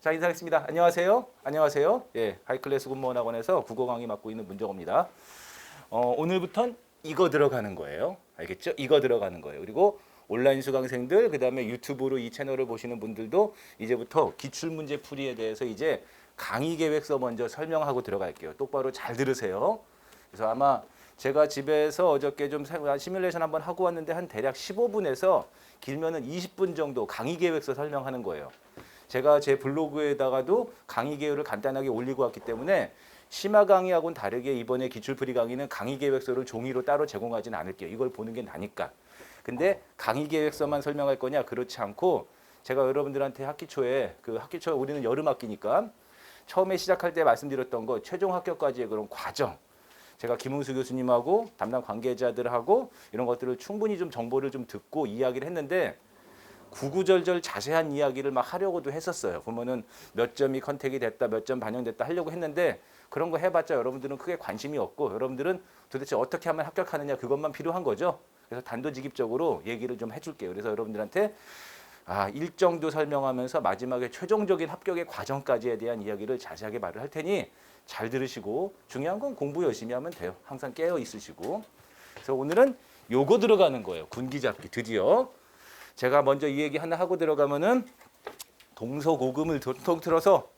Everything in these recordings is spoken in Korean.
자, 인사하겠습니다. 안녕하세요. 안녕하세요. 예, 하이클래스 군무원 학원에서 국어 강의 맡고 있는 문정호입니다. 오늘부턴 이거 들어가는 거예요. 알겠죠? 이거 들어가는 거예요. 그리고 온라인 수강생들, 그다음에 유튜브로 이 채널을 보시는 분들도 이제부터 기출문제 풀이에 대해서 이제 강의 계획서 먼저 설명하고 들어갈게요. 똑바로 잘 들으세요. 그래서 아마 제가 집에서 어저께 좀 시뮬레이션 한번 하고 왔는데 한 대략 15분에서 길면은 20분 정도 강의 계획서 설명하는 거예요. 제가 제 블로그에다가도 강의 계획을 간단하게 올리고 왔기 때문에 심화 강의하고는 다르게 이번에 기출풀이 강의는 강의 계획서를 종이로 따로 제공하지는 않을게요. 이걸 보는 게 나니까. 근데 강의 계획서만 설명할 거냐? 그렇지 않고 제가 여러분들한테 학기 초에 우리는 여름 학기니까 처음에 시작할 때 말씀드렸던 거 최종 합격까지의 그런 과정. 제가 김웅수 교수님하고 담당 관계자들하고 이런 것들을 충분히 좀 정보를 좀 듣고 이야기를 했는데 구구절절 자세한 이야기를 막 하려고도 했었어요. 보면은 몇 점이 컨택이 됐다, 몇 점 반영됐다 하려고 했는데 그런 거 해봤자 여러분들은 크게 관심이 없고 여러분들은 도대체 어떻게 하면 합격하느냐 그것만 필요한 거죠. 그래서 단도직입적으로 얘기를 좀 해줄게요. 그래서 여러분들한테 일정도 설명하면서 마지막에 최종적인 합격의 과정까지에 대한 이야기를 자세하게 말을 할 테니 잘 들으시고 중요한 건 공부 열심히 하면 돼요. 항상 깨어 있으시고. 그래서 오늘은 요거 들어가는 거예요. 군기잡기 드디어. 제가 먼저 이 얘기 하나 하고 들어가면은 동서고금을 통틀어서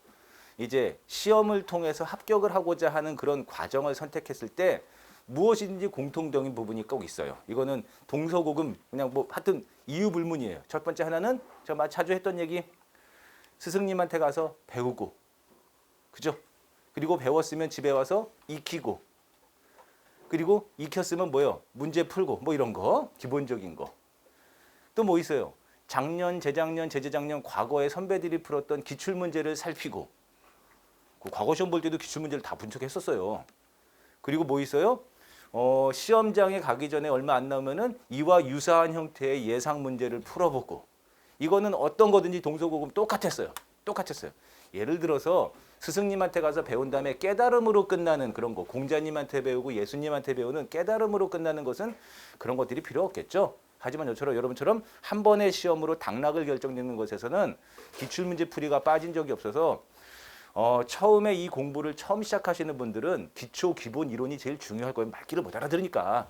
이제 시험을 통해서 합격을 하고자 하는 그런 과정을 선택했을 때 무엇인지 공통적인 부분이 꼭 있어요. 이거는 동서고금 그냥 뭐 하여튼 이유 불문이에요. 첫 번째 하나는 제가 자주 했던 얘기 스승님한테 가서 배우고 그죠? 그리고 배웠으면 집에 와서 익히고 그리고 익혔으면 뭐요? 문제 풀고 뭐 이런 거 기본적인 거. 또 뭐 있어요? 작년, 재작년, 재재작년 과거에 선배들이 풀었던 기출문제를 살피고 그 과거 시험 볼 때도 기출문제를 다 분석했었어요. 그리고 뭐 있어요? 시험장에 가기 전에 얼마 안 남으면은 이와 유사한 형태의 예상 문제를 풀어보고 이거는 어떤 거든지 동서고금 똑같았어요. 똑같았어요. 예를 들어서 스승님한테 가서 배운 다음에 깨달음으로 끝나는 그런 거 공자님한테 배우고 예수님한테 배우는 깨달음으로 끝나는 것은 그런 것들이 필요 없겠죠. 하지만 여러분처럼 한 번의 시험으로 당락을 결정짓는 것에서는 기출문제 풀이가 빠진 적이 없어서 처음에 이 공부를 처음 시작하시는 분들은 기초 기본 이론이 제일 중요할 거예요. 말귀를 못 알아들으니까.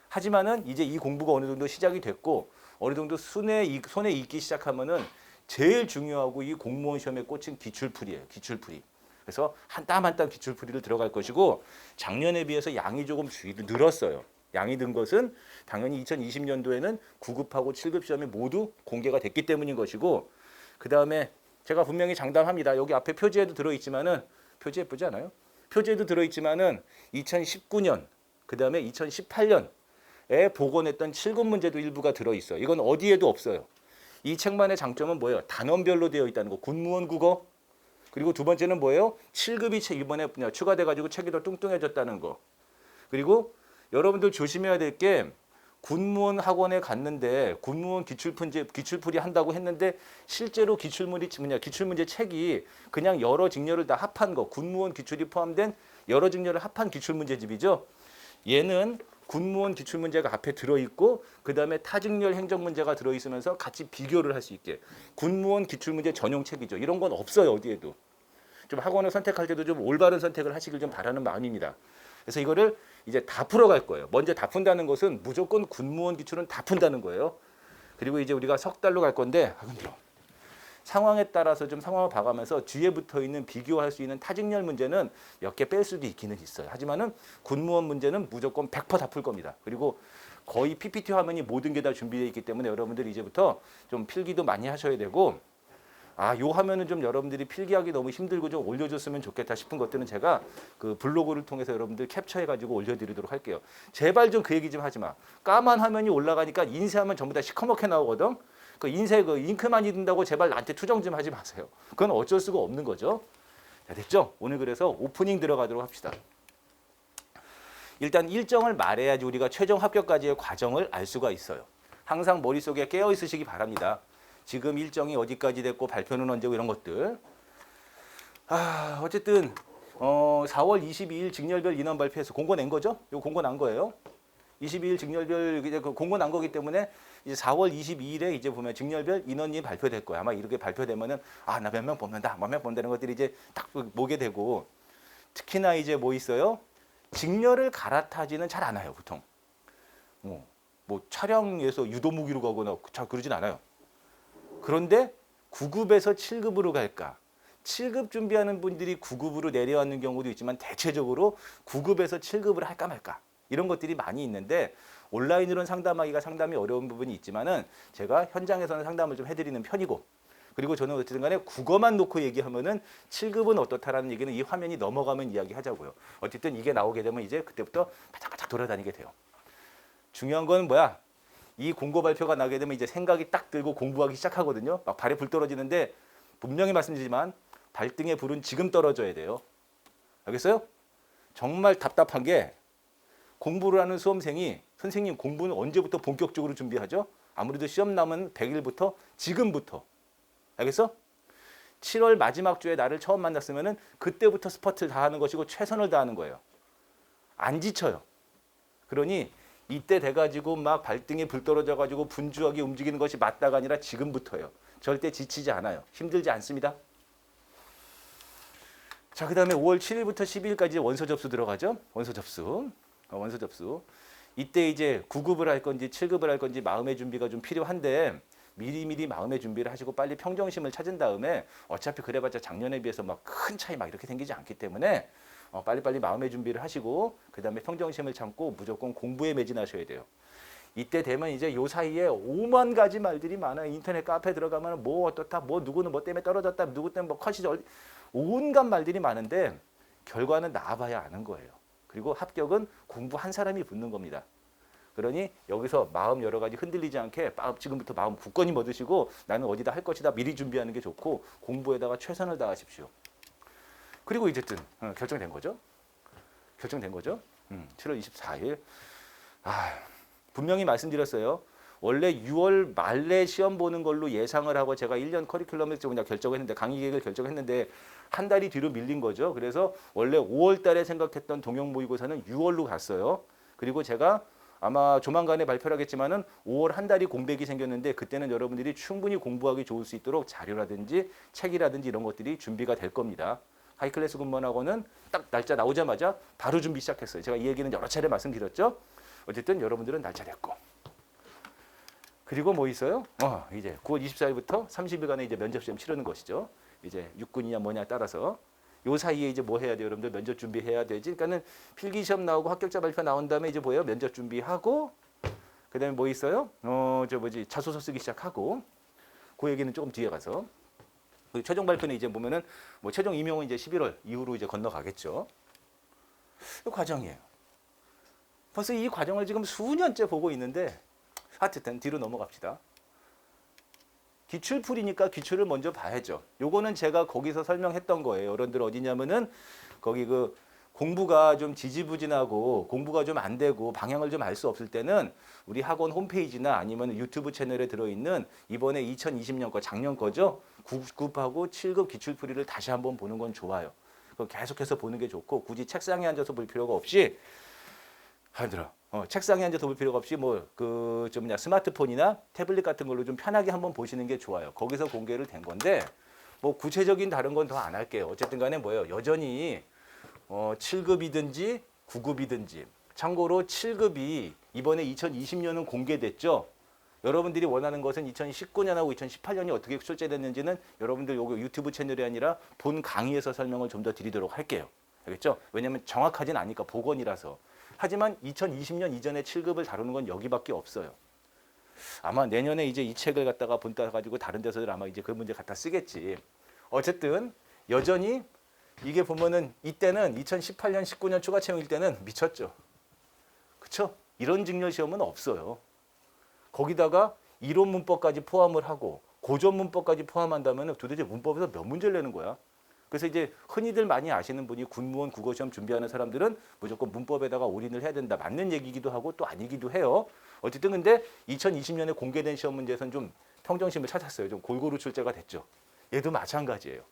하지만은 이제 이 공부가 어느 정도 시작이 됐고 어느 정도 손에 익기 시작하면은 제일 중요하고 이 공무원 시험에 꽂힌 기출풀이에요. 기출풀이. 그래서 한 땀 한 땀 기출풀이를 들어갈 것이고 작년에 비해서 양이 조금 늘었어요. 양이 든 것은 당연히 2020년도에는 9급하고 7급 시험이 모두 공개가 됐기 때문인 것이고 그 다음에 제가 분명히 장담합니다. 여기 앞에 표지에도 들어있지만은 표지 예쁘지 않아요? 표지에도 들어있지만은 2019년 그 다음에 2018년에 복원했던 7급 문제도 일부가 들어있어요. 이건 어디에도 없어요. 이 책만의 장점은 뭐예요? 단원별로 되어 있다는 거. 군무원 국어. 그리고 두 번째는 뭐예요? 7급이 이번에 추가돼가지고 책이 더 뚱뚱해졌다는 거. 그리고 여러분들 조심해야 될 게 군무원 학원에 갔는데 군무원 기출풀이 한다고 했는데 실제로 기출문제 책이 그냥 여러 직렬을 다 합한 거 군무원 기출이 포함된 여러 직렬을 합한 기출문제집이죠. 얘는 군무원 기출문제가 앞에 들어있고 그 다음에 타직렬 행정문제가 들어있으면서 같이 비교를 할 수 있게 군무원 기출문제 전용 책이죠. 이런 건 없어요. 어디에도. 좀 학원을 선택할 때도 좀 올바른 선택을 하시길 좀 바라는 마음입니다. 그래서 이거를 이제 다 풀어갈 거예요. 먼저 다 푼다는 것은 무조건 군무원 기출은 다 푼다는 거예요. 그리고 이제 우리가 석 달로 갈 건데 상황에 따라서 좀 상황을 봐가면서 뒤에 붙어 있는 비교할 수 있는 타직렬 문제는 몇 개 뺄 수도 있기는 있어요. 하지만은 군무원 문제는 무조건 100% 다 풀 겁니다. 그리고 거의 PPT 화면이 모든 게 다 준비되어 있기 때문에 여러분들이 이제부터 좀 필기도 많이 하셔야 되고 요 화면은 좀 여러분들이 필기하기 너무 힘들고 좀 올려줬으면 좋겠다 싶은 것들은 제가 그 블로그를 통해서 여러분들 캡처해가지고 올려드리도록 할게요. 제발 좀 그 얘기 좀 하지 마. 까만 화면이 올라가니까 인쇄하면 전부 다 시커멓게 나오거든. 그 인쇄 잉크 많이 든다고 제발 나한테 투정 좀 하지 마세요. 그건 어쩔 수가 없는 거죠. 자, 됐죠? 오늘 그래서 오프닝 들어가도록 합시다. 일단 일정을 말해야지 우리가 최종 합격까지의 과정을 알 수가 있어요. 항상 머릿속에 깨어 있으시기 바랍니다. 지금 일정이 어디까지 됐고 발표는 언제고 이런 것들. 어쨌든 4월 22일 직렬별 인원 발표해서 공고 낸 거죠? 이거 공고 난 거예요. 22일 직렬별 이제 그 공고 난 거기 때문에 이제 4월 22일에 이제 보면 직렬별 인원이 발표될 거야. 아마 이렇게 발표되면은 아, 나 몇 명 뽑는다, 몇 명 뽑는다는 것들이 이제 딱 보게 되고, 특히나 이제 뭐 있어요? 직렬을 갈아타지는 잘 않아요, 보통. 뭐 촬영에서 유도 무기로 가거나 잘 그러진 않아요. 그런데 9급에서 7급으로 갈까? 7급 준비하는 분들이 9급으로 내려앉는 경우도 있지만 대체적으로 9급에서 7급을 할까 말까 이런 것들이 많이 있는데, 온라인으로는 상담하기가 상당히 어려운 부분이 있지만은 제가 현장에서는 상담을 좀 해드리는 편이고, 그리고 저는 어쨌든 간에 국어만 놓고 얘기하면은 7급은 어떻다라는 얘기는 이 화면이 넘어가면 이야기하자고요. 어쨌든 이게 나오게 되면 이제 그때부터 바짝바짝 돌아다니게 돼요. 중요한 건 뭐야? 이 공고 발표가 나게 되면 이제 생각이 딱 들고 공부하기 시작하거든요. 막 발에 불 떨어지는데 분명히 말씀드리지만 발등에 불은 지금 떨어져야 돼요. 알겠어요? 정말 답답한 게, 공부를 하는 수험생이 선생님 공부는 언제부터 본격적으로 준비하죠? 아무래도 시험 남은 100일부터 지금부터. 알겠어? 7월 마지막 주에 나를 처음 만났으면은 그때부터 스퍼트를 다 하는 것이고 최선을 다하는 거예요. 안 지쳐요. 그러니 이때 돼가지고 막 발등에 불 떨어져가지고 분주하게 움직이는 것이 맞다가 아니라 지금부터예요. 절대 지치지 않아요. 힘들지 않습니다. 자, 그 다음에 5월 7일부터 12일까지 원서 접수 들어가죠. 원서 접수. 원서 접수. 이때 이제 9급을 할 건지 7급을 할 건지 마음의 준비가 좀 필요한데, 미리미리 마음의 준비를 하시고 빨리 평정심을 찾은 다음에, 어차피 그래봤자 작년에 비해서 막 큰 차이 막 이렇게 생기지 않기 때문에 빨리빨리 마음의 준비를 하시고 그 다음에 평정심을 참고 무조건 공부에 매진하셔야 돼요. 이때 되면 이제 요 사이에 5만 가지 말들이 많아요. 인터넷 카페 들어가면 뭐 어떻다, 뭐 누구는 뭐 때문에 떨어졌다, 누구 때문에 뭐 컷이 온갖 말들이 많은데 결과는 나와봐야 아는 거예요. 그리고 합격은 공부 한 사람이 붙는 겁니다. 그러니 여기서 마음 여러 가지 흔들리지 않게 지금부터 마음 굳건히 먹으시고 나는 어디다 할 것이다 미리 준비하는 게 좋고, 공부에다가 최선을 다하십시오. 그리고 어쨌든 결정된 거죠. 결정된 거죠. 7월 24일. 분명히 말씀드렸어요. 원래 6월 말에 시험 보는 걸로 예상을 하고 제가 1년 커리큘럼을 그냥 결정했는데, 강의 계획을 결정했는데 한 달이 뒤로 밀린 거죠. 그래서 원래 5월 달에 생각했던 동형 모의고사는 6월로 갔어요. 그리고 제가 아마 조만간에 발표를 하겠지만은 5월 한 달이 공백이 생겼는데, 그때는 여러분들이 충분히 공부하기 좋을 수 있도록 자료라든지 책이라든지 이런 것들이 준비가 될 겁니다. 하이클래스 군무원학원은 딱 날짜 나오자마자 바로 준비 시작했어요. 제가 이 얘기는 여러 차례 말씀드렸죠. 어쨌든 여러분들은 날짜 됐고. 그리고 뭐 있어요? 이제 9월 24일부터 30일간의 이제 면접 시험 치르는 것이죠. 이제 육군이냐 뭐냐 따라서 요 사이에 이제 뭐 해야 돼요? 여러분들 면접 준비해야 되지. 그러니까는 필기 시험 나오고 합격자 발표 나온 다음에 이제 뭐예요? 면접 준비하고, 그다음에 뭐 있어요? 자소서 쓰기 시작하고. 그 얘기는 조금 뒤에 가서. 그리고 최종 발표는 이제 보면은 뭐 최종 임용은 이제 11월 이후로 이제 건너가겠죠. 이 과정이에요. 벌써 이 과정을 지금 수년째 보고 있는데, 하여튼 뒤로 넘어갑시다. 기출풀이니까 기출을 먼저 봐야죠. 요거는 제가 거기서 설명했던 거예요. 여러분들 어디냐면은 거기 그 공부가 좀 지지부진하고 공부가 좀 안 되고 방향을 좀 알 수 없을 때는 우리 학원 홈페이지나 아니면 유튜브 채널에 들어있는 이번에 2020년 거, 작년 거죠. 9급하고 7급 기출풀이를 다시 한번 보는 건 좋아요. 계속해서 보는 게 좋고, 굳이 책상에 앉아서 볼 필요가 없이, 책상에 앉아서 볼 필요가 없이 스마트폰이나 태블릿 같은 걸로 좀 편하게 한번 보시는 게 좋아요. 거기서 공개를 된 건데 뭐 구체적인 다른 건 더 안 할게요. 어쨌든 간에 뭐예요? 여전히 7급이든지 9급이든지, 참고로 7급이 이번에 2020년은 공개됐죠. 여러분들이 원하는 것은 2019년하고 2018년이 어떻게 출제됐는지는 여러분들 요거 유튜브 채널이 아니라 본 강의에서 설명을 좀 더 드리도록 할게요. 알겠죠? 왜냐하면 정확하진 않으니까, 보건이라서. 하지만 2020년 이전에 7급을 다루는 건 여기밖에 없어요. 아마 내년에 이제 이 책을 갖다가 본따 가지고 다른 데서들 아마 이제 그 문제 갖다 쓰겠지. 어쨌든 여전히 이게 보면은 이때는 2018년, 19년 추가 채용일 때는 미쳤죠. 그렇죠? 이런 직렬 시험은 없어요. 거기다가 이론 문법까지 포함을 하고 고전 문법까지 포함한다면 도대체 문법에서 몇 문제를 내는 거야? 그래서 이제 흔히들 많이 아시는 분이 군무원 국어시험 준비하는 사람들은 무조건 문법에다가 올인을 해야 된다. 맞는 얘기기도 하고 또 아니기도 해요. 어쨌든 근데 2020년에 공개된 시험 문제에서는 좀 평정심을 찾았어요. 좀 골고루 출제가 됐죠. 얘도 마찬가지예요.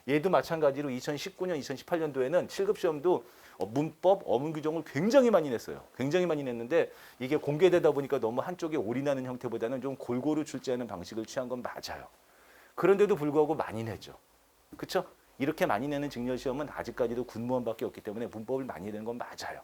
얘도 마찬가지로 2019년, 2018년도에는 7급 시험도 문법, 어문 규정을 굉장히 많이 냈어요. 굉장히 많이 냈는데 이게 공개되다 보니까 너무 한쪽에 올인하는 형태보다는 좀 골고루 출제하는 방식을 취한 건 맞아요. 그런데도 불구하고 많이 내죠. 그렇죠? 이렇게 많이 내는 직렬 시험은 아직까지도 군무원밖에 없기 때문에 문법을 많이 내는 건 맞아요.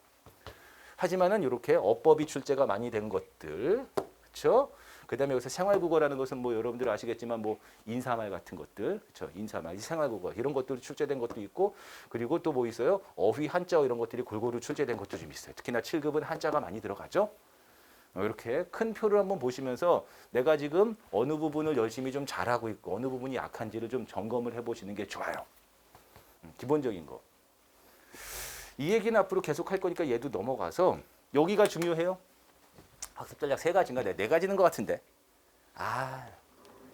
하지만은 이렇게 어법이 출제가 많이 된 것들, 그렇죠? 그다음에 여기서 생활국어라는 것은 뭐 여러분들 아시겠지만 뭐 인사말 같은 것들, 그렇죠? 인사말, 생활국어 이런 것들이 출제된 것도 있고, 그리고 또 뭐 있어요? 어휘, 한자어 이런 것들이 골고루 출제된 것도 좀 있어요. 특히나 7급은 한자가 많이 들어가죠. 이렇게 큰 표를 한번 보시면서 내가 지금 어느 부분을 열심히 좀 잘하고 있고 어느 부분이 약한지를 좀 점검을 해보시는 게 좋아요. 기본적인 거. 이 얘기는 앞으로 계속 할 거니까 얘도 넘어가서 여기가 중요해요. 학습 전략 세 가지인가? 네 가지는 것 같은데.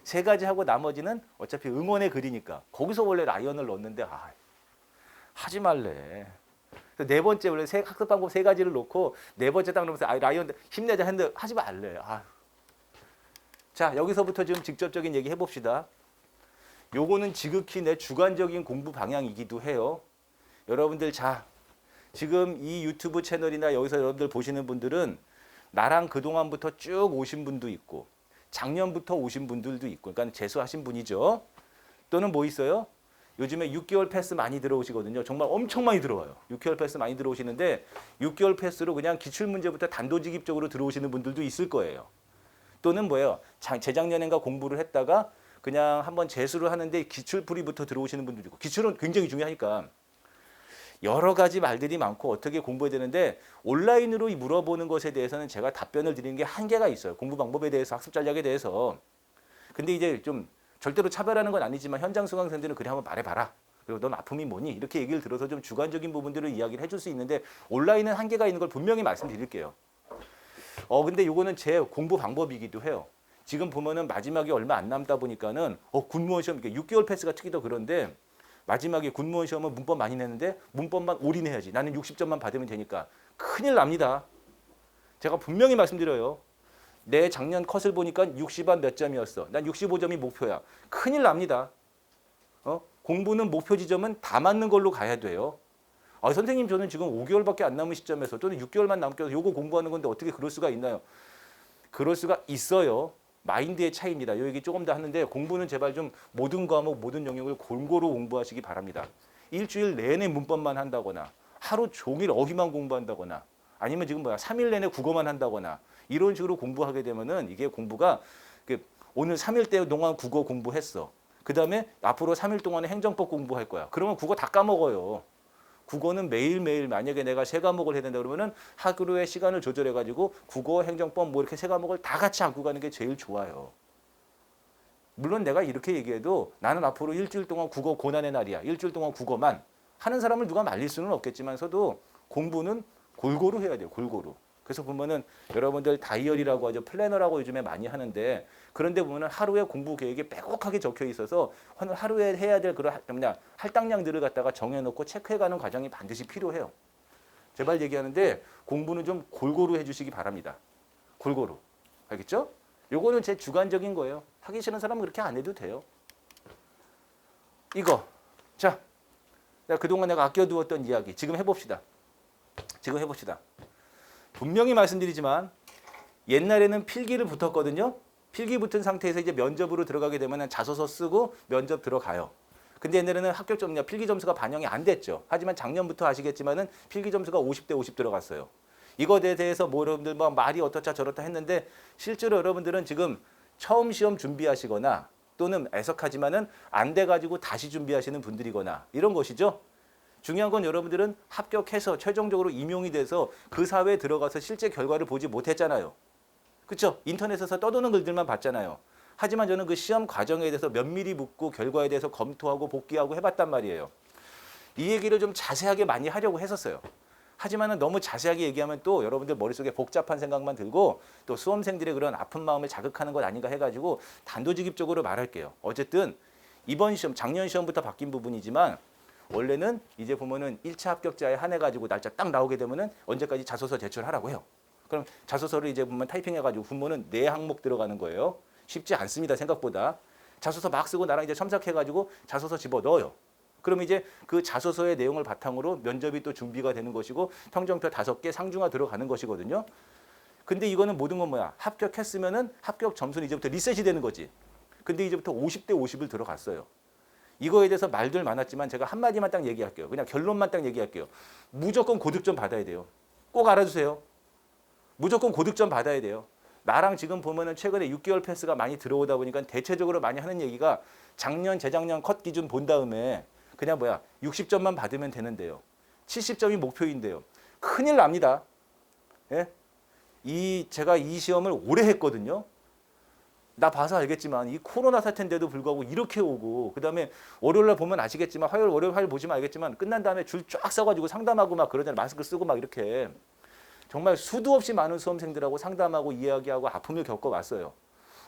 세 가지 하고 나머지는 어차피 응원의 글이니까 거기서 원래 라이언을 넣었는데 하지 말래. 네 번째 원래 학습 방법 세 가지를 놓고 네 번째 딱 넣으면서 라이언 힘내자 했는데 하지 말래. 자, 여기서부터 좀 직접적인 얘기 해봅시다. 요거는 지극히 내 주관적인 공부 방향이기도 해요. 여러분들 자, 지금 이 유튜브 채널이나 여기서 여러분들 보시는 분들은 나랑 그동안부터 쭉 오신 분도 있고 작년부터 오신 분들도 있고 그러니까 재수하신 분이죠. 또는 뭐 있어요? 요즘에 6개월 패스 많이 들어오시거든요. 정말 엄청 많이 들어와요. 6개월 패스 많이 들어오시는데 6개월 패스로 그냥 기출문제부터 단도직입적으로 들어오시는 분들도 있을 거예요. 또는 뭐예요? 재작년엔가 공부를 했다가 그냥 한번 재수를 하는데 기출풀이부터 들어오시는 분들도 있고 기출은 굉장히 중요하니까 여러 가지 말들이 많고 어떻게 공부해야 되는데 온라인으로 물어보는 것에 대해서는 제가 답변을 드리는 게 한계가 있어요. 공부 방법에 대해서 학습 전략에 대해서. 근데 이제 좀 절대로 차별하는 건 아니지만 현장 수강생들은 그래 한번 말해봐라. 그리고 넌 아픔이 뭐니? 이렇게 얘기를 들어서 좀 주관적인 부분들을 이야기를 해줄 수 있는데 온라인은 한계가 있는 걸 분명히 말씀드릴게요. 근데 이거는 제 공부 방법이기도 해요. 지금 보면은 마지막에 얼마 안 남다 보니까는 군무원 시험 6개월 패스가 특히 더 그런데 마지막에 군무원 시험은 문법 많이 내는데 문법만 올인해야지. 나는 60점만 받으면 되니까. 큰일 납니다. 제가 분명히 말씀드려요. 내 작년 컷을 보니까 60한 몇 점이었어. 난 65점이 목표야. 큰일 납니다. 공부는 목표 지점은 다 맞는 걸로 가야 돼요. 선생님 저는 지금 5개월밖에 안 남은 시점에서 또는 6개월만 남겨서 요거 공부하는 건데 어떻게 그럴 수가 있나요? 그럴 수가 있어요. 마인드의 차이입니다. 이 얘기 조금 더 하는데 공부는 제발 좀 모든 과목, 모든 영역을 골고루 공부하시기 바랍니다. 일주일 내내 문법만 한다거나 하루 종일 어휘만 공부한다거나 아니면 지금 3일 내내 국어만 한다거나 이런 식으로 공부하게 되면은 이게 공부가 오늘 3일 때 동안 국어 공부했어. 그 다음에 앞으로 3일 동안에 행정법 공부할 거야. 그러면 국어 다 까먹어요. 국어는 매일매일 만약에 내가 세 과목을 해야 된다 그러면은 하루에 시간을 조절해 가지고 국어, 행정법 뭐 이렇게 세 과목을 다 같이 안고 가는 게 제일 좋아요. 물론 내가 이렇게 얘기해도 나는 앞으로 일주일 동안 국어 고난의 날이야. 일주일 동안 국어만 하는 사람을 누가 말릴 수는 없겠지만서도 공부는 골고루 해야 돼요. 골고루. 그래서 보면은 여러분들 다이어리라고 하죠. 플래너라고 요즘에 많이 하는데 그런데 보면은 하루에 공부 계획이 빼곡하게 적혀 있어서 하루에 해야 될 그런 할당량들을 갖다가 정해놓고 체크해가는 과정이 반드시 필요해요. 제발 얘기하는데 공부는 좀 골고루 해주시기 바랍니다. 골고루. 알겠죠? 요거는 제 주관적인 거예요. 하기 싫은 사람은 그렇게 안 해도 돼요. 이거. 자, 그동안 내가 아껴두었던 이야기 지금 해봅시다. 지금 해봅시다. 분명히 말씀드리지만 옛날에는 필기를 붙었거든요. 필기 붙은 상태에서 이제 면접으로 들어가게 되면 자소서 쓰고 면접 들어가요. 근데 옛날에는 필기 점수가 반영이 안 됐죠. 하지만 작년부터 아시겠지만은 필기 점수가 50대 50 들어갔어요. 이거에 대해서 뭐 여러분들 뭐 말이 어떻다 저렇다 했는데 실제로 여러분들은 지금 처음 시험 준비하시거나 또는 애석하지만은 안 돼가지고 다시 준비하시는 분들이거나 이런 것이죠. 중요한 건 여러분들은 합격해서 최종적으로 임용이 돼서 그 사회에 들어가서 실제 결과를 보지 못했잖아요. 그렇죠? 인터넷에서 떠도는 글들만 봤잖아요. 하지만 저는 그 시험 과정에 대해서 면밀히 묻고 결과에 대해서 검토하고 복귀하고 해봤단 말이에요. 이 얘기를 좀 자세하게 많이 하려고 했었어요. 하지만은 너무 자세하게 얘기하면 또 여러분들 머릿속에 복잡한 생각만 들고 또 수험생들의 그런 아픈 마음을 자극하는 것 아닌가 해가지고 단도직입적으로 말할게요. 어쨌든 이번 시험, 작년 시험부터 바뀐 부분이지만 원래는 이제 보면은 1차 합격자에 한해 가지고 날짜 딱 나오게 되면은 언제까지 자소서 제출하라고 해요. 그럼 자소서를 이제 보면 타이핑해 가지고 부모는 4항목 들어가는 거예요. 쉽지 않습니다. 생각보다. 자소서 막 쓰고 나랑 이제 첨삭해 가지고 자소서 집어 넣어요. 그럼 이제 그 자소서의 내용을 바탕으로 면접이 또 준비가 되는 것이고 평정표 5개 상중하 들어가는 것이거든요. 근데 이거는 모든 건 뭐야? 합격했으면은 합격 점수는 이제부터 리셋이 되는 거지. 근데 이제부터 50대 50을 들어갔어요. 이거에 대해서 말들 많았지만 제가 한마디만 딱 얘기할게요. 그냥 결론만 딱 얘기할게요. 무조건 고득점 받아야 돼요. 꼭 알아주세요. 무조건 고득점 받아야 돼요. 나랑 지금 보면은 최근에 6개월 패스가 많이 들어오다 보니까 대체적으로 많이 하는 얘기가 작년, 재작년 컷 기준 본 다음에 그냥 뭐야 60점만 받으면 되는데요. 70점이 목표인데요. 큰일 납니다. 예? 제가 이 시험을 오래 했거든요. 나 봐서 알겠지만 이 코로나 사태인데도 불구하고 이렇게 오고 그다음에 월요일날 보면 아시겠지만 화요일 보시면 알겠지만 끝난 다음에 줄 쫙 서가지고 상담하고 막 그러잖아요. 마스크 쓰고 막 이렇게 정말 수도 없이 많은 수험생들하고 상담하고 이야기하고 아픔을 겪어왔어요.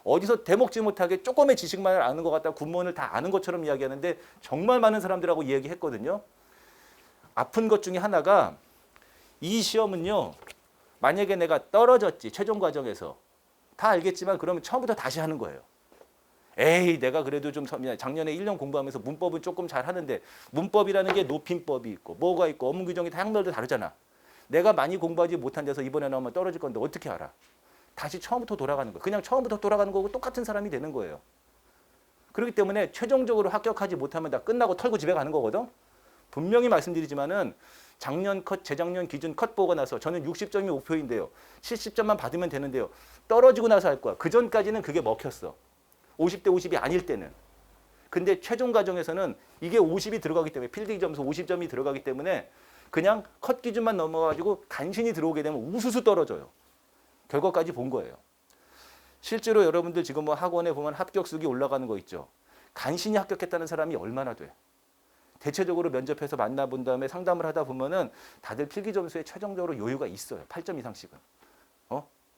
어디서 대먹지 못하게 조금의 지식만을 아는 것 같다 군문을 다 아는 것처럼 이야기하는데 정말 많은 사람들하고 이야기했거든요. 아픈 것 중에 하나가 이 시험은요. 만약에 내가 떨어졌지 최종 과정에서 다 알겠지만 그러면 처음부터 다시 하는 거예요. 에이 내가 그래도 좀 작년에 1년 공부하면서 문법은 조금 잘 하는데 문법이라는 게 높임법이 있고 뭐가 있고 어문 규정이 다양별로 다르잖아. 내가 많이 공부하지 못한 데서 이번에 나오면 떨어질 건데 어떻게 알아? 다시 처음부터 돌아가는 거예요. 그냥 처음부터 돌아가는 거고 똑같은 사람이 되는 거예요. 그렇기 때문에 최종적으로 합격하지 못하면 다 끝나고 털고 집에 가는 거거든. 분명히 말씀드리지만은 작년 컷, 재작년 기준 컷 보고 나서 저는 60점이 목표인데요. 70점만 받으면 되는데요. 떨어지고 나서 할 거야. 그 전까지는 그게 먹혔어. 50대 50이 아닐 때는. 근데 최종 과정에서는 이게 50이 들어가기 때문에 필기 점수 50점이 들어가기 때문에 그냥 컷 기준만 넘어가지고 간신히 들어오게 되면 우수수 떨어져요. 결과까지 본 거예요. 실제로 여러분들 지금 뭐 학원에 보면 합격수기 올라가는 거 있죠. 간신히 합격했다는 사람이 얼마나 돼. 대체적으로 면접해서 만나본 다음에 상담을 하다 보면은 다들 필기 점수에 최종적으로 여유가 있어요. 8점 이상씩은.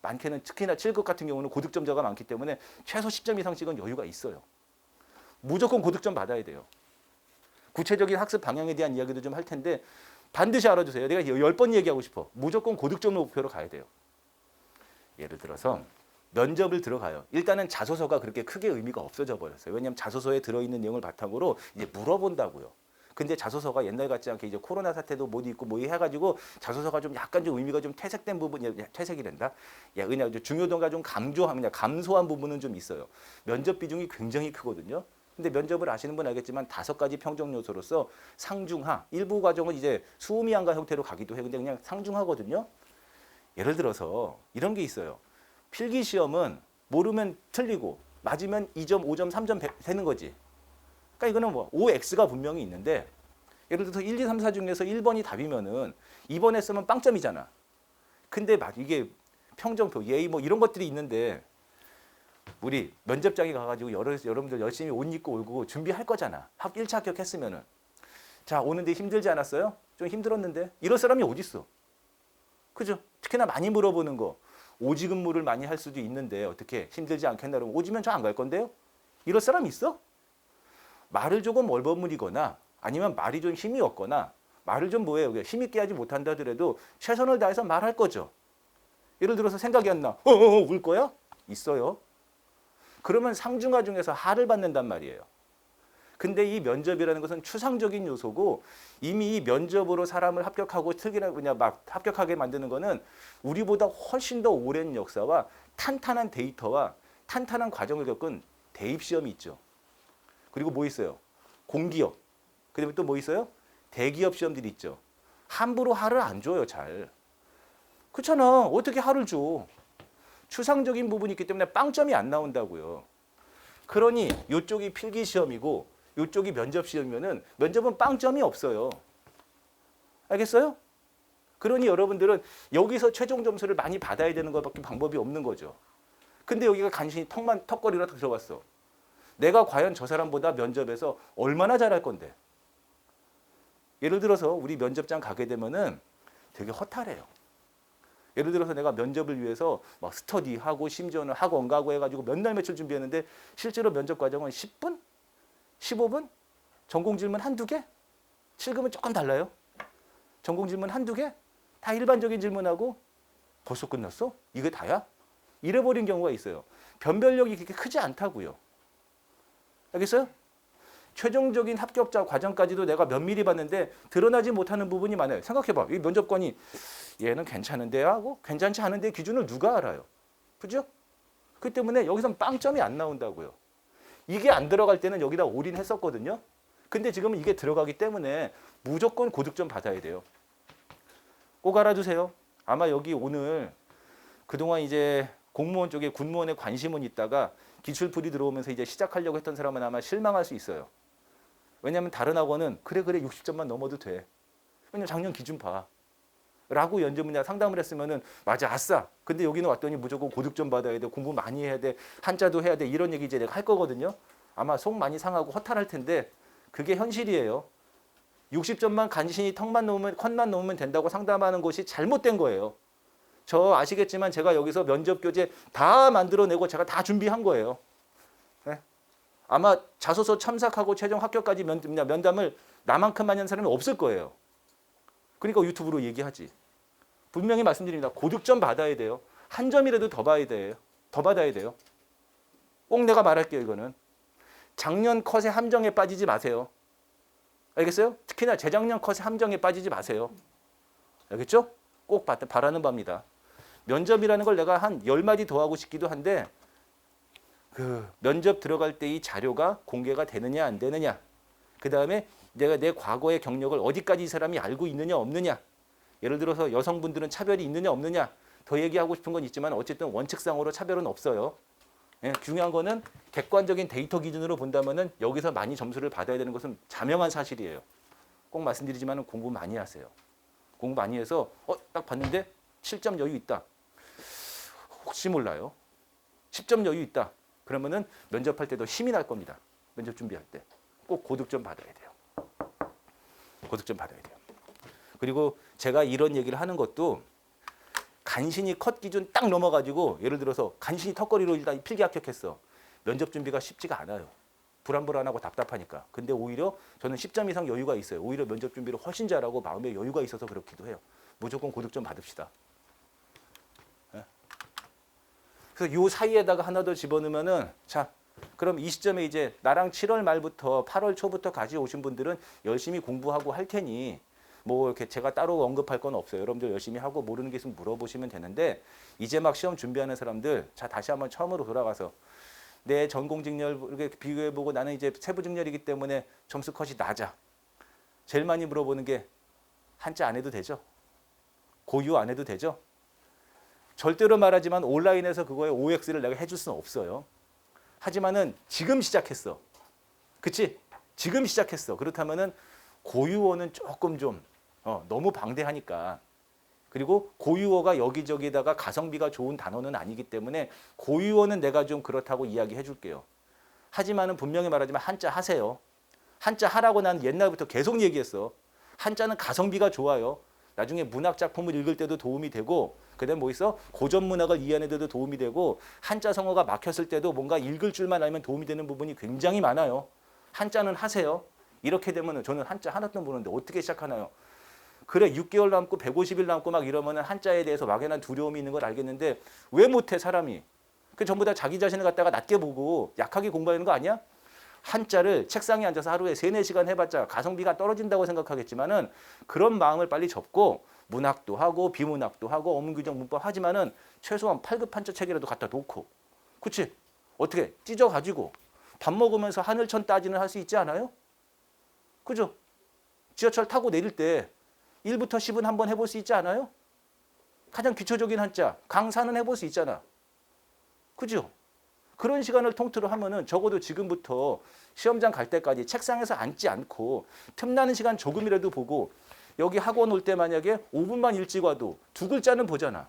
많게는 특히나 7급 같은 경우는 고득점자가 많기 때문에 최소 10점 이상씩은 여유가 있어요. 무조건 고득점 받아야 돼요. 구체적인 학습 방향에 대한 이야기도 좀 할 텐데 반드시 알아주세요. 내가 10번 얘기하고 싶어. 무조건 고득점을 목표로 가야 돼요. 예를 들어서 면접을 들어가요. 일단은 자소서가 그렇게 크게 의미가 없어져 버렸어요. 왜냐하면 자소서에 들어있는 내용을 바탕으로 이제 물어본다고요. 근데 자소서가 옛날 같지 않게 이제 코로나 사태도 못 있고 뭐 해가지고 자소서가 좀 약간 좀 의미가 좀 퇴색된 부분이 퇴색이란다. 야 그냥 중요도가 좀 감소한 부분은 좀 있어요. 면접 비중이 굉장히 크거든요. 근데 면접을 아시는 분 알겠지만 5가지 평정 요소로서 상중하, 일부 과정은 이제 수음이한가 형태로 가기도 해. 근데 그냥 상중하거든요. 예를 들어서 이런 게 있어요. 필기 시험은 모르면 틀리고 맞으면 2점, 5점, 3점 되는 거지. 그러니까 이거는 뭐 OX가 분명히 있는데 예를 들어서 1, 2, 3, 4 중에서 1번이 답이면은 2번 했으면 빵점이잖아. 근데 이게 평정표, 예의 뭐 이런 것들이 있는데 우리 면접장에 가가지고 여러분들 열심히 옷 입고 오고 준비할 거잖아. 1차 합격했으면은. 자, 오는데 힘들지 않았어요? 좀 힘들었는데. 이럴 사람이 어디 있어? 그죠? 특히나 많이 물어보는 거. 오지 근무를 많이 할 수도 있는데 어떻게 힘들지 않겠나 그러면 오지면 저 안 갈 건데요? 이럴 사람 있어? 말을 조금 얼버무리거나 아니면 말이 좀 힘이 없거나 말을 좀 힘있게 하지 못한다 하더라도 최선을 다해서 말할 거죠. 예를 들어서 생각이 안 나. 울 거야? 있어요. 그러면 상중하 중에서 하를 받는단 말이에요. 근데 이 면접이라는 것은 추상적인 요소고 이미 이 면접으로 사람을 합격하고 특히나 그냥 막 합격하게 만드는 거는 우리보다 훨씬 더 오랜 역사와 탄탄한 데이터와 탄탄한 과정을 겪은 대입 시험이 있죠. 그리고 뭐 있어요? 공기업. 그다음에 또 뭐 있어요? 대기업 시험들이 있죠. 함부로 하를 안 줘요, 잘. 그렇잖아. 어떻게 하를 줘? 추상적인 부분이 있기 때문에 빵점이 안 나온다고요. 그러니 이쪽이 필기 시험이고 이쪽이 면접 시험이면은 면접은 빵점이 없어요. 알겠어요? 그러니 여러분들은 여기서 최종 점수를 많이 받아야 되는 것밖에 방법이 없는 거죠. 근데 여기가 간신히 턱걸이로 들어갔어. 내가 과연 저 사람보다 면접에서 얼마나 잘할 건데. 예를 들어서 우리 면접장 가게 되면은 되게 허탈해요. 예를 들어서 내가 면접을 위해서 막 스터디하고 심지어는 학원 가고 해가지고 몇 날 며칠 준비했는데 실제로 면접 과정은 10분? 15분? 전공 질문 한두 개? 실급은 조금 달라요. 전공 질문 한두 개? 다 일반적인 질문하고 벌써 끝났어? 이게 다야? 이래버린 경우가 있어요. 변별력이 그렇게 크지 않다고요. 알겠어요? 최종적인 합격자 과정까지도 내가 면밀히 봤는데 드러나지 못하는 부분이 많아요. 생각해봐. 이 면접관이 얘는 괜찮은데 하고 괜찮지 않은데 기준을 누가 알아요? 그죠? 그 때문에 여기서 빵점이 안 나온다고요. 이게 안 들어갈 때는 여기다 올인했었거든요. 근데 지금은 이게 들어가기 때문에 무조건 고득점 받아야 돼요. 꼭 알아두세요. 아마 여기 오늘 그동안 이제 공무원 쪽에 군무원에 관심은 있다가 기출풀이 들어오면서 이제 시작하려고 했던 사람은 아마 실망할 수 있어요. 왜냐하면 다른 학원은 그래 60점만 넘어도 돼. 왜냐면 작년 기준 봐. 라고 연재문야 상담을 했으면은 맞아 아싸. 근데 여기는 왔더니 무조건 고득점 받아야 돼. 공부 많이 해야 돼. 한자도 해야 돼. 이런 얘기 이제 내가 할 거거든요. 아마 속 많이 상하고 허탈할 텐데 그게 현실이에요. 60점만 간신히 컨만 놓으면 된다고 상담하는 것이 잘못된 거예요. 저 아시겠지만 제가 여기서 면접 교재 다 만들어내고 제가 다 준비한 거예요. 네? 아마 자소서 첨삭하고 최종 합격까지 면담을 나만큼 많이 한 사람이 없을 거예요. 그러니까 유튜브로 얘기하지. 분명히 말씀드립니다. 고득점 받아야 돼요. 한 점이라도 더 봐야 돼요. 더 받아야 돼요. 꼭 내가 말할게요. 이거는. 작년 컷의 함정에 빠지지 마세요. 알겠어요? 특히나 재작년 컷의 함정에 빠지지 마세요. 알겠죠? 꼭 바라는 바입니다. 면접이라는 걸 내가 한 10마디 더 하고 싶기도 한데 그 면접 들어갈 때 이 자료가 공개가 되느냐 안 되느냐, 그 다음에 내가 내 과거의 경력을 어디까지 이 사람이 알고 있느냐 없느냐, 예를 들어서 여성분들은 차별이 있느냐 없느냐 더 얘기하고 싶은 건 있지만 어쨌든 원칙상으로 차별은 없어요. 예, 중요한 거는 객관적인 데이터 기준으로 본다면은 여기서 많이 점수를 받아야 되는 것은 자명한 사실이에요. 꼭 말씀드리지만 공부 많이 하세요. 공부 많이 해서 딱 봤는데 7점 여유 있다. 혹시 몰라요. 10점 여유 있다. 그러면은 면접할 때도 힘이 날 겁니다. 면접 준비할 때. 꼭 고득점 받아야 돼요. 고득점 받아야 돼요. 그리고 제가 이런 얘기를 하는 것도 간신히 컷 기준 딱 넘어가지고 예를 들어서 간신히 턱걸이로 일단 필기 합격했어. 면접 준비가 쉽지가 않아요. 불안불안하고 답답하니까. 근데 오히려 저는 10점 이상 여유가 있어요. 오히려 면접 준비를 훨씬 잘하고 마음에 여유가 있어서 그렇기도 해요. 무조건 고득점 받읍시다. 네. 그래서 요 사이에다가 하나 더 집어넣으면은 자, 그럼 이 시점에 이제 나랑 7월 말부터 8월 초부터 같이 오신 분들은 열심히 공부하고 할 테니 뭐 이렇게 제가 따로 언급할 건 없어요. 여러분들 열심히 하고 모르는 게 있으면 물어보시면 되는데 이제 막 시험 준비하는 사람들 자 다시 한번 처음으로 돌아가서 내 전공 직렬 이렇게 비교해보고 나는 이제 세부 직렬이기 때문에 점수 컷이 낮아. 제일 많이 물어보는 게 한자 안 해도 되죠? 고유 안 해도 되죠? 절대로 말하지만 온라인에서 그거에 OX를 내가 해줄 수는 없어요. 하지만은 지금 시작했어. 그치? 지금 시작했어. 그렇다면은 고유어는 조금 좀 너무 방대하니까. 그리고 고유어가 여기저기다가 가성비가 좋은 단어는 아니기 때문에 고유어는 내가 좀 그렇다고 이야기해 줄게요. 하지만은 분명히 말하지만 한자 하세요. 한자 하라고 난 옛날부터 계속 얘기했어. 한자는 가성비가 좋아요. 나중에 문학 작품을 읽을 때도 도움이 되고 그다음에 뭐 있어? 고전 문학을 이해하는 데도 도움이 되고 한자 성어가 막혔을 때도 뭔가 읽을 줄만 알면 도움이 되는 부분이 굉장히 많아요. 한자는 하세요. 이렇게 되면 저는 한자 하나도 모르는데 어떻게 시작하나요? 그래 6개월 남고 150일 남고 막 이러면 한자에 대해서 막연한 두려움이 있는 걸 알겠는데 왜 못해 사람이? 그 전부 다 자기 자신을 갖다가 낮게 보고 약하게 공부하는 거 아니야? 한자를 책상에 앉아서 하루에 3, 4시간 해봤자 가성비가 떨어진다고 생각하겠지만은 그런 마음을 빨리 접고 문학도 하고 비문학도 하고 어문규정 문법 하지만은 최소한 8급 한자 책이라도 갖다 놓고 그치? 어떻게 찢어가지고 밥 먹으면서 하늘천 따지는 할 수 있지 않아요? 그죠? 지하철 타고 내릴 때 1부터 10은 한번 해볼 수 있지 않아요? 가장 기초적인 한자 강사는 해볼 수 있잖아. 그죠? 그런 시간을 통틀어 하면은 적어도 지금부터 시험장 갈 때까지 책상에서 앉지 않고 틈나는 시간 조금이라도 보고 여기 학원 올 때 만약에 5분만 일찍 와도 두 글자는 보잖아.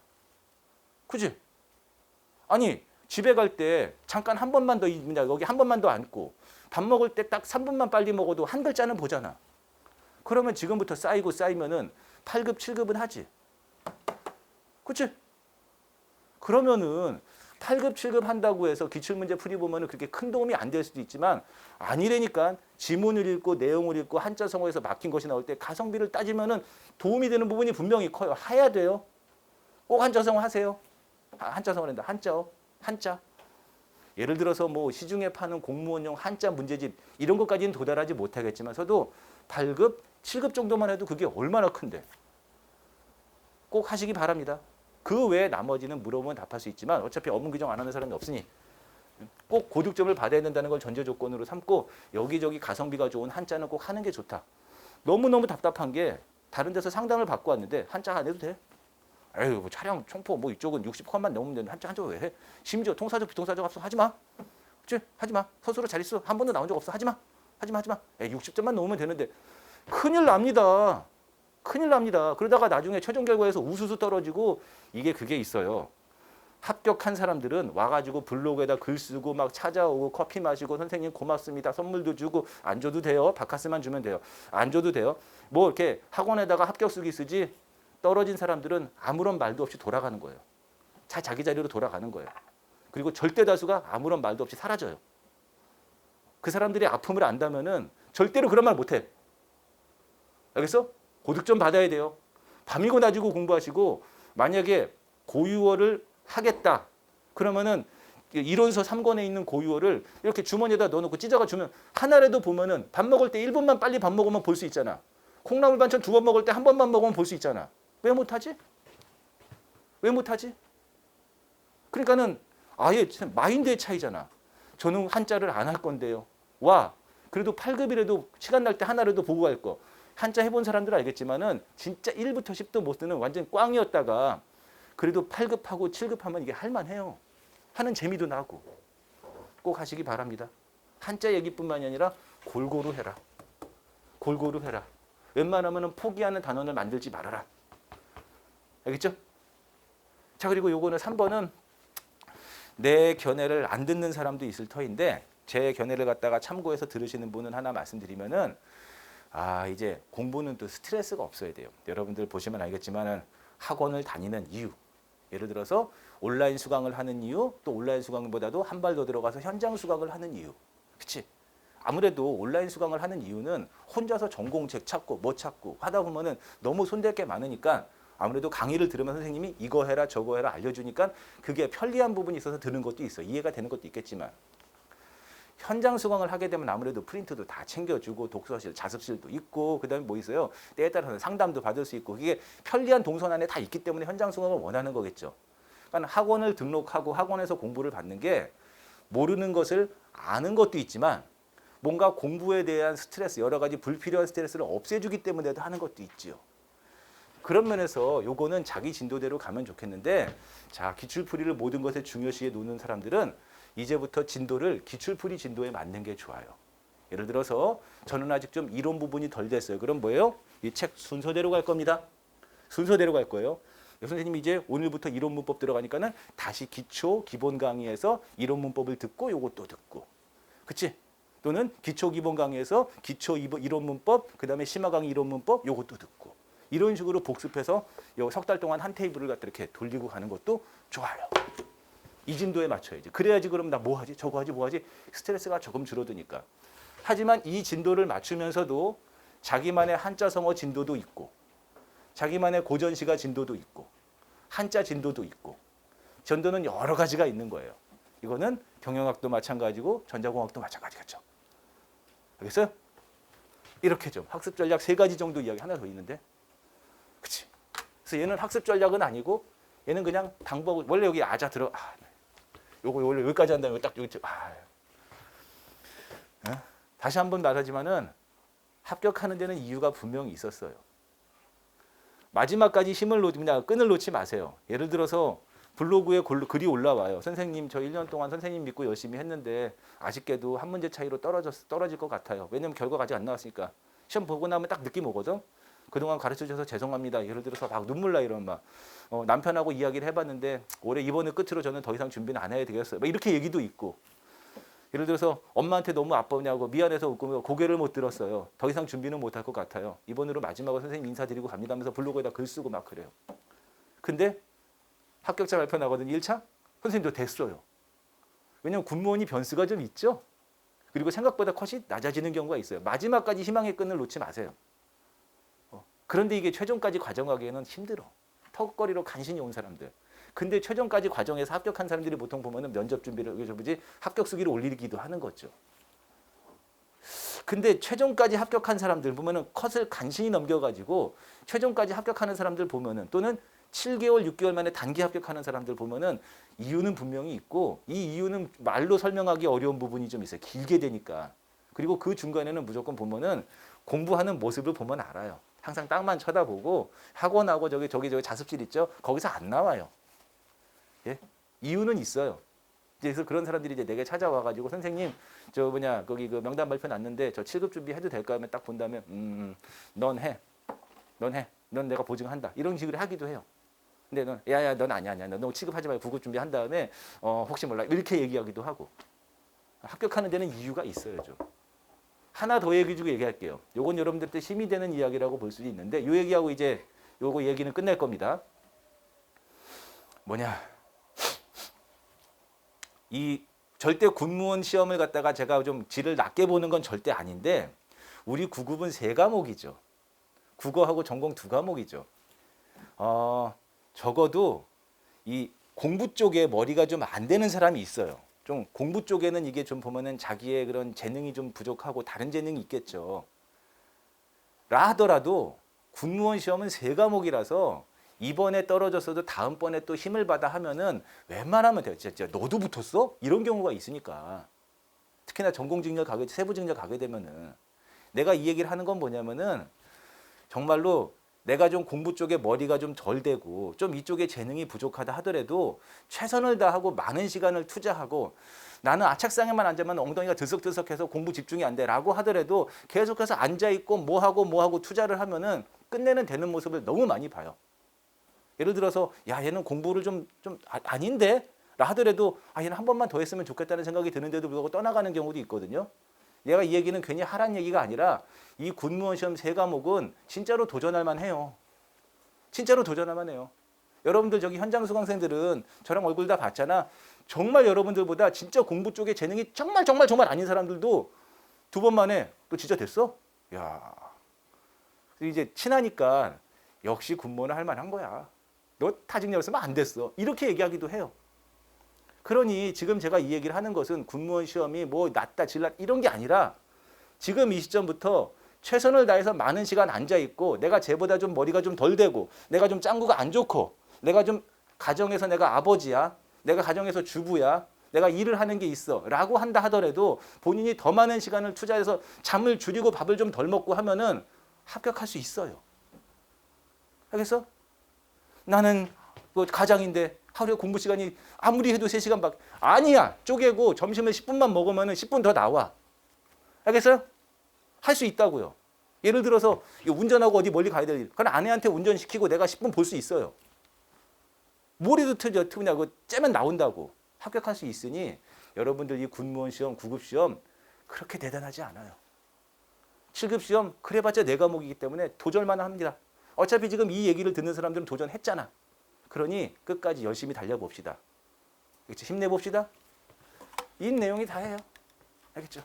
그지? 아니 집에 갈 때 잠깐 한 번만 더 여기 한 번만 더 앉고 밥 먹을 때 딱 3분만 빨리 먹어도 한 글자는 보잖아. 그러면 지금부터 쌓이고 쌓이면은 8급, 7급은 하지. 그치? 그러면은 8급, 7급 한다고 해서 기출문제 풀이 보면은 그렇게 큰 도움이 안 될 수도 있지만 아니라니까 지문을 읽고 내용을 읽고 한자 성어에서 막힌 것이 나올 때 가성비를 따지면은 도움이 되는 부분이 분명히 커요. 해야 돼요. 꼭 한자 성어 하세요. 한자 성어란다. 한자어. 한자. 예를 들어서 뭐 시중에 파는 공무원용 한자 문제집 이런 것까지는 도달하지 못하겠지만서도 8급, 7급 정도만 해도 그게 얼마나 큰데. 꼭 하시기 바랍니다. 그 외에 나머지는 물어보면 답할 수 있지만 어차피 업무 규정 안 하는 사람이 없으니 꼭 고득점을 받아야 된다는 걸 전제 조건으로 삼고 여기저기 가성비가 좋은 한자는 꼭 하는 게 좋다. 너무너무 답답한 게 다른 데서 상담을 받고 왔는데 한자 안 해도 돼. 에휴 뭐 차량 총포 뭐 이쪽은 60컷만 넘으면 되는데 한자 왜 해? 심지어 통사적 비통사적 합성 하지 마. 그치? 하지 마. 서술로 자릿수 한 번도 나온 적 없어. 하지 마. 하지 마. 하지 마. 60점만 넘으면 되는데 큰일 납니다. 큰일 납니다. 그러다가 나중에 최종 결과에서 우수수 떨어지고 이게 그게 있어요. 합격한 사람들은 와가지고 블로그에다 글 쓰고 막 찾아오고 커피 마시고 선생님 고맙습니다. 선물도 주고 안 줘도 돼요. 바카스만 주면 돼요. 안 줘도 돼요. 뭐 이렇게 학원에다가 합격 쓰기 쓰지 떨어진 사람들은 아무런 말도 없이 돌아가는 거예요. 자기 자리로 돌아가는 거예요. 그리고 절대 다수가 아무런 말도 없이 사라져요. 그 사람들이 아픔을 안다면은 절대로 그런 말 못해. 알겠어? 고득점 받아야 돼요. 밤이고 낮이고 공부하시고 만약에 고유어를 하겠다. 그러면은 이론서 3권에 있는 고유어를 이렇게 주머니에다 넣어놓고 찢어가 주면 하나라도 보면은 밥 먹을 때 1분만 빨리 밥 먹으면 볼 수 있잖아. 콩나물 반찬 2번 먹을 때 한 번만 먹으면 볼 수 있잖아. 왜 못하지? 왜 못하지? 그러니까는 아예 마인드의 차이잖아. 저는 한자를 안 할 건데요. 와, 그래도 8급이라도 시간 날 때 하나라도 보고 갈 거. 한자 해본 사람들은 알겠지만은 진짜 1부터 10도 못 쓰는 완전 꽝이었다가 그래도 8급하고 7급하면 이게 할만해요. 하는 재미도 나고. 꼭 하시기 바랍니다. 한자 얘기뿐만이 아니라 골고루 해라. 골고루 해라. 웬만하면 포기하는 단원을 만들지 말아라. 알겠죠? 자, 그리고 요거는 3번은 내 견해를 안 듣는 사람도 있을 터인데 제 견해를 갖다가 참고해서 들으시는 분은 하나 말씀드리면은 이제 공부는 또 스트레스가 없어야 돼요. 여러분들 보시면 알겠지만은 학원을 다니는 이유. 예를 들어서 온라인 수강을 하는 이유, 또 온라인 수강보다도 한 발 더 들어가서 현장 수강을 하는 이유. 그치? 아무래도 온라인 수강을 하는 이유는 혼자서 전공책 찾고 뭐 찾고 하다 보면은 너무 손댈 게 많으니까 아무래도 강의를 들으면 선생님이 이거 해라 저거 해라 알려주니까 그게 편리한 부분이 있어서 드는 것도 있어. 이해가 되는 것도 있겠지만 현장 수강을 하게 되면 아무래도 프린트도 다 챙겨주고 독서실, 자습실도 있고 그다음에 뭐 있어요? 때에 따라서는 상담도 받을 수 있고 그게 편리한 동선 안에 다 있기 때문에 현장 수강을 원하는 거겠죠. 그러니까 학원을 등록하고 학원에서 공부를 받는 게 모르는 것을 아는 것도 있지만 뭔가 공부에 대한 스트레스, 여러 가지 불필요한 스트레스를 없애주기 때문에도 하는 것도 있지요. 그런 면에서 요거는 자기 진도대로 가면 좋겠는데 자, 기출풀이를 모든 것에 중요시해 놓는 사람들은 이제부터 진도를 기출풀이 진도에 맞는 게 좋아요. 예를 들어서 저는 아직 좀 이론 부분이 덜 됐어요. 그럼 뭐예요? 이 책 순서대로 갈 겁니다. 순서대로 갈 거예요. 선생님이 이제 오늘부터 이론 문법 들어가니까는 다시 기초 기본 강의에서 이론 문법을 듣고 요것도 듣고. 그치? 또는 기초 기본 강의에서 기초 이론 문법, 그다음에 심화 강의 이론 문법 요것도 듣고. 이런 식으로 복습해서 요 석 달 동안 한 테이블을 갖다 이렇게 돌리고 가는 것도 좋아요. 이 진도에 맞춰야지. 그래야지 그럼 나 뭐 하지? 저거 하지? 뭐 하지? 스트레스가 조금 줄어드니까. 하지만 이 진도를 맞추면서도 자기만의 한자 성어 진도도 있고 자기만의 고전시가 진도도 있고 한자 진도도 있고 전도는 여러 가지가 있는 거예요. 이거는 경영학도 마찬가지고 전자공학도 마찬가지겠죠. 알겠어요? 이렇게 좀 학습 전략 3가지 정도 이야기 하나 더 있는데 그치? 그래서 얘는 학습 전략은 아니고 얘는 그냥 방법 원래 여기 아자 들어 요거 원래 여기까지 한다면 딱 여기 다시 한번 말하지만은 합격하는 데는 이유가 분명히 있었어요. 마지막까지 힘을 놓으면 끈을 놓지 마세요. 예를 들어서 블로그에 글이 올라와요. 선생님 저 1년 동안 선생님 믿고 열심히 했는데 아쉽게도 한 문제 차이로 떨어질 것 같아요. 왜냐면 결과가 아직 안 나왔으니까. 시험 보고 나면 딱 느낌 오거든. 그동안 가르쳐줘서 죄송합니다. 예를 들어서 막 눈물 나 이러면 막 남편하고 이야기를 해봤는데 올해 이번을 끝으로 저는 더 이상 준비는 안 해야 되겠어요. 막 이렇게 얘기도 있고. 예를 들어서 엄마한테 너무 아프냐고 미안해서 웃고 고개를 못 들었어요. 더 이상 준비는 못할 것 같아요. 이번으로 마지막으로 선생님 인사드리고 갑니다 하면서 블로그에다 글 쓰고 막 그래요. 근데 합격자 발표 나거든요. 1차? 선생님도 됐어요. 왜냐하면 군무원이 변수가 좀 있죠. 그리고 생각보다 컷이 낮아지는 경우가 있어요. 마지막까지 희망의 끈을 놓지 마세요. 그런데 이게 최종까지 과정하기에는 힘들어. 턱걸이로 간신히 온 사람들. 근데 최종까지 과정에서 합격한 사람들이 보통 보면은 면접 준비를 합격 수기를 올리기도 하는 거죠. 근데 최종까지 합격한 사람들 보면은 컷을 간신히 넘겨가지고 최종까지 합격하는 사람들 보면은 또는 7개월, 6개월 만에 단기 합격하는 사람들 보면은 이유는 분명히 있고 이 이유는 말로 설명하기 어려운 부분이 좀 있어요. 길게 되니까. 그리고 그 중간에는 무조건 보면은 공부하는 모습을 보면 알아요. 항상 땅만 쳐다보고 학원하고 저기 자습실 있죠? 거기서 안 나와요. 예? 이유는 있어요. 그래서 그런 사람들이 이제 내게 찾아와가지고 선생님 거기 그 명단 발표 났는데 저 7급 준비해도 될까 하면 딱 본다면 넌 해. 넌 내가 보증한다. 이런 식으로 하기도 해요. 근데 넌 아니야. 너 7급 하지 말고 9급 준비한 다음에 혹시 몰라 이렇게 얘기하기도 하고. 합격하는 데는 이유가 있어요. 좀. 하나 더 얘기할게요. 요건 여러분들한테 힘이 되는 이야기라고 볼 수 있는데 요 얘기하고 이제 요거 얘기는 끝낼 겁니다. 이 절대 군무원 시험을 갖다가 제가 좀 질을 낮게 보는 건 절대 아닌데 우리 9급은 3과목이죠. 국어하고 전공 2과목이죠. 적어도 이 공부 쪽에 머리가 좀 안 되는 사람이 있어요. 좀 공부 쪽에는 이게 좀 보면은 자기의 그런 재능이 좀 부족하고 다른 재능이 있겠죠. 라 하더라도 군무원 시험은 3과목이라서 이번에 떨어졌어도 다음번에 또 힘을 받아 하면은 웬만하면 돼요. 진짜 너도 붙었어? 이런 경우가 있으니까. 특히나 전공직렬 가게, 세부직렬 가게 되면은 내가 이 얘기를 하는 건 뭐냐면은 정말로 내가 좀 공부 쪽에 머리가 좀 덜 되고 좀 이쪽에 재능이 부족하다 하더라도 최선을 다하고 많은 시간을 투자하고 나는 아착상에만 앉으면 엉덩이가 들썩들썩해서 공부 집중이 안 돼라고 하더라도 계속해서 앉아있고 뭐하고 투자를 하면은 끝내는 되는 모습을 너무 많이 봐요. 예를 들어서 얘는 공부를 좀 아닌데? 라 하더라도 얘는 한 번만 더 했으면 좋겠다는 생각이 드는데도 불구하고 떠나가는 경우도 있거든요. 내가 이 얘기는 괜히 하란 얘기가 아니라 이 군무원 시험 3과목은 진짜로 도전할 만해요. 진짜로 도전할 만해요. 여러분들 저기 현장 수강생들은 저랑 얼굴 다 봤잖아. 정말 여러분들보다 진짜 공부 쪽에 재능이 정말 아닌 사람들도 2번 만에 또 진짜 됐어? 야, 이제 친하니까 역시 군무원을 할 만한 거야. 너 타직렬했으면 안 됐어. 이렇게 얘기하기도 해요. 그러니 지금 제가 이 얘기를 하는 것은 군무원 시험이 뭐 낮다 질낮 이런 게 아니라 지금 이 시점부터 최선을 다해서 많은 시간 앉아있고 내가 쟤보다 좀 머리가 좀 덜 되고 내가 좀 짱구가 안 좋고 내가 좀 가정에서 내가 아버지야 내가 가정에서 주부야 내가 일을 하는 게 있어 라고 한다 하더라도 본인이 더 많은 시간을 투자해서 잠을 줄이고 밥을 좀 덜 먹고 하면은 합격할 수 있어요. 알겠어? 나는 뭐 가장인데 하루에 공부 시간이 아무리 해도 3시간밖에 아니야. 쪼개고 점심을 10분만 먹으면 10분 더 나와. 알겠어요? 할 수 있다고요. 예를 들어서 운전하고 어디 멀리 가야 될 일. 그럼 아내한테 운전시키고 내가 10분 볼 수 있어요. 머리도 트냐. 그거 째면 나온다고. 합격할 수 있으니 여러분들 이 군무원 시험, 9급 시험 그렇게 대단하지 않아요. 7급 시험 그래봤자 4과목이기 때문에 도전만 합니다. 어차피 지금 이 얘기를 듣는 사람들은 도전했잖아. 그러니 끝까지 열심히 달려봅시다. 힘내봅시다. 이 내용이 다예요. 알겠죠?